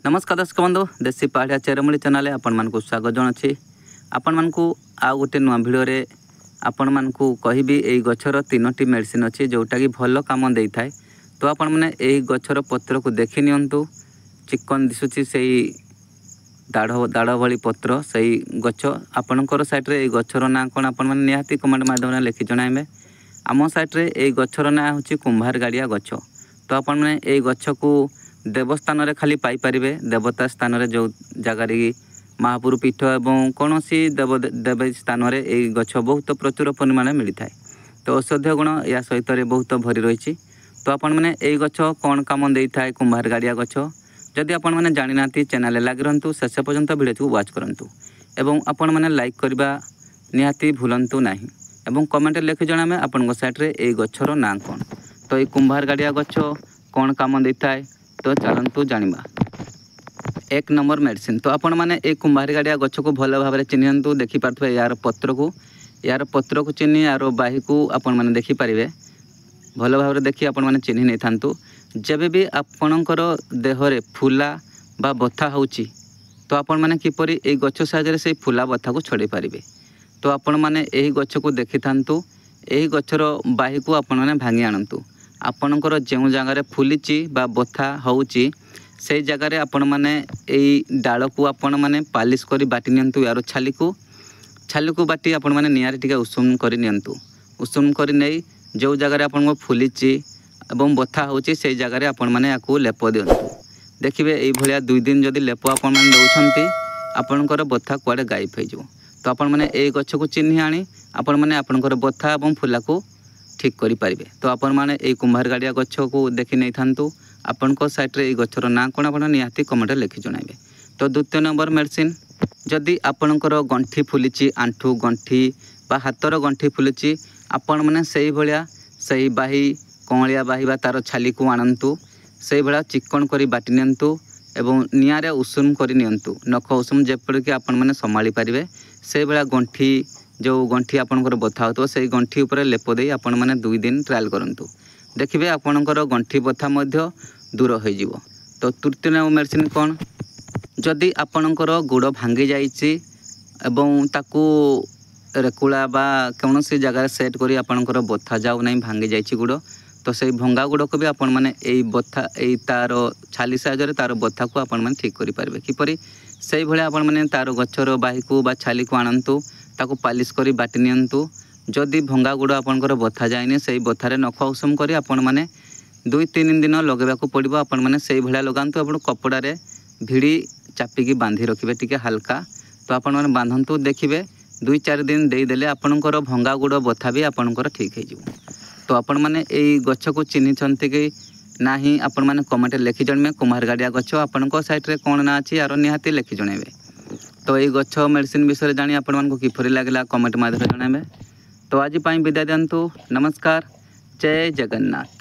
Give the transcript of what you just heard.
नमस्कार दर्शक बंधु देसी पहाड़िया चेरमूली चैनल आपण मानकु स्वागत जनाछि। आपण मानकु आ गोटे नुआ भिडियो रे आपण मानकु कहबी एई गछर तीनोटी मेडिसिन अछि जोटा कि भलो काम देई थाए। तो आपण माने एई गछर पत्र को देखि नियंतु। चिकन दिसुछि सेई दाढ़ भली पत्र सेई गछ आपणकर साइड रे एई गछर ना कोन आपण माने निहाती कमेंट माध्यम रे लिखि जणाइबे। आम साइड रे एई गछर ना होछि कुंभार गाड़िया गछ। तो आपण माने एई गछ को देवस्थान रे खाली पाई परिबे। देवता स्थान रे जो जगार महापुर पीठ एवं कौन सी देव स्थान रे एई गछ बहुत प्रचुर परिमाण मिली थाए। तो औषधीय गुण या सहित बहुत भरी रही। तो आपण माने एई गछ कौन काम देई थाए कुंभार गाड़िया गछ जदि आपण माने जानि नाती चैनल लागि रहंतु शेष पर्यंत वीडियो को वाच करंतु एवं आपण माने लाइक करबा निहाती भूलंतु नाही एवं कमेंट लिखि जणामे आपण साइड रे एई गछर ना कोन। तो एई कुंभार गाड़िया गछ कौन काम देई थाए तो चलतु जानिबा। एक नंबर मेडिसिन। तो आपण माने ए कुंभार गाड़िया गछ को भल भाव चिन्हतु। देखि पारथबे यार पत्र को चिन्ह यार बाही को आपण माने देखि पारिबे। भल भाव देखि आपण माने चिन्ह नै थांतु। जेबे भी आपणकर देहरे फुला बा बथा होउची तो आपण माने किपरि ए गछ साहाय्य से फुला बथा को छड़े पारिबे। तो आपण माने एही गछ को देखि थांतु। एही गछर बाही को आपण माने भांगी आनंतु। आपणकर जो जगार फुलीची बा बथा होउची से जगार आपण माने एई डाल को आपण माने पालिश करी बाटी नियंतु। यार छाली को बाटी आपण माने नियारे टिके उषुम करी नियंतु। उषुम करी नै जो जगार आपण फुलीची एवं बथा होउची से जगार आपण माने याकू लेप दियंतु। देखिबे एई भलिया 2 दिन जदि लेप आपण माने दउछंती आपणकर बथा कुआडे गायब हो जिवो। तो आपण माने एई गछ को चिन्हि आनी आपण माने आपणकर बथा एवं फुला को ठीक करि पारिबे। तो आपण माने एई कुंभार गाड़िया गछ को देखि नै थांतु। आपण को साइड रे एई गछर ना कोन आपण निहाती कमेंट लिखि जणाइबे। तो द्वितीय नंबर मेडिसिन जदि आपणकर गंठी फुलीची आंठू गंठी बा हातर गंठी फुलीची आपण माने सेही भलिया सेही बाही कौलिया बाही बा तार छाली को आनंतु। सेही भलिया चिकन करी बाटी नियंतु एवं नियारे उषुम करी नियंतु। नख उषुम जेपरि कि आपण माने संभाली पारिबे। सेही भलिया गंठी जो गंठी आपणकर बथा होतो सेही गंठी ऊपर लेप देई आपण माने 2 दिन ट्रायल करंतु। देखिबे आपणकर गंठी बथा मध्य दूर हो जिवो। तो तृतीय नंबर मेडिसिन कोन जदि आपणकर गुड़ भांगी जाइछि एवं ताकू रेकुला बा कौनसी जगह सेट करी आपणकर बथा जाउ नै भांगी जाइछि गुड़ तो सेही भंगा गुड़ को भी आपण माने एई बथा एई तार छाली साहाय्य तार बथा को आपण माने ठीक करि पारबे। किपरि सेही भले आपण माने तार गछर बाही को बा छाली को आनंतु ताकू पालिश करी बाटी नियंतु। जदि भंगा गुड़ आपणकर बथा जाइने सेही बथारे नख उषुम करी आपण माने 2-3 दिन लगेबा को पड़िबो। आपण माने सेही भले लगांतु। आपण कपड़ा रे भिड़ी चापिकी बांधी रखिबे टिके हल्का। तो आपण माने बांधंतु। देखिबे 2-4 दिन देई देले आपणकर भंगा गुड़ बथा भी आपणकर ठीक हो जिवो। तो आपण माने एई गछ को चिन्हिछंती कि नाही आपण माने कमेंट लिखि जणमे। कुंभार गाड़िया गछ आपणको साइड रे कोन ना अछि यार निहाती लिखि जणेबे। तो एई गछ मेडिसिन विषय जानी आपण मानकु किपरि लागला कमेंट माध्यम रे जणाइबे। तो आज पई विदाय दियंतु। नमस्कार, जय जगन्नाथ।